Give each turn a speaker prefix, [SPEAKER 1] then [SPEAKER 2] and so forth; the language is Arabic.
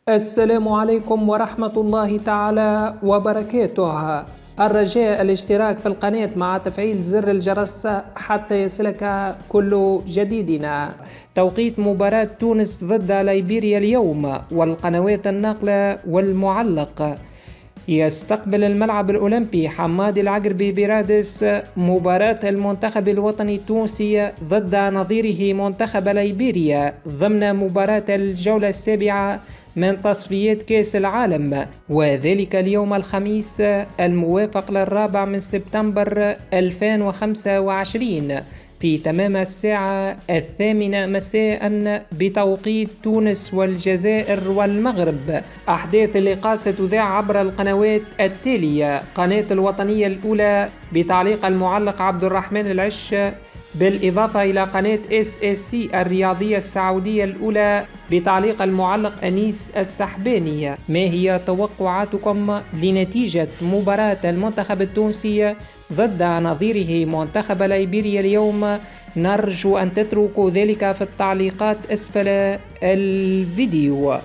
[SPEAKER 1] السلام عليكم ورحمة الله تعالى وبركاته. الرجاء الاشتراك في القناة مع تفعيل زر الجرس حتى يصلك كل جديدنا. توقيت مباراة تونس ضد ليبيريا اليوم، والقنوات الناقلة والمعلق. يستقبل الملعب الأولمبي حمادي العقربي برادس مباراة المنتخب الوطني التونسي ضد نظيره منتخب ليبيريا ضمن مباراة الجولة السابعة من تصفيات كأس العالم، وذلك اليوم الخميس الموافق للرابع من سبتمبر 2025 في تمام الساعة 8 مساء بتوقيت تونس والجزائر والمغرب. أحداث اللقاء ستذاع عبر القنوات التالية: قناة الوطنية الأولى بتعليق المعلق عبد الرحمن العش، بالإضافة إلى قناة SSC الرياضية السعودية الأولى بتعليق المعلق أنيس السحباني. ما هي توقعاتكم لنتيجة مباراة المنتخب التونسي ضد نظيره منتخب ليبيريا اليوم؟ نرجو أن تتركوا ذلك في التعليقات أسفل الفيديو.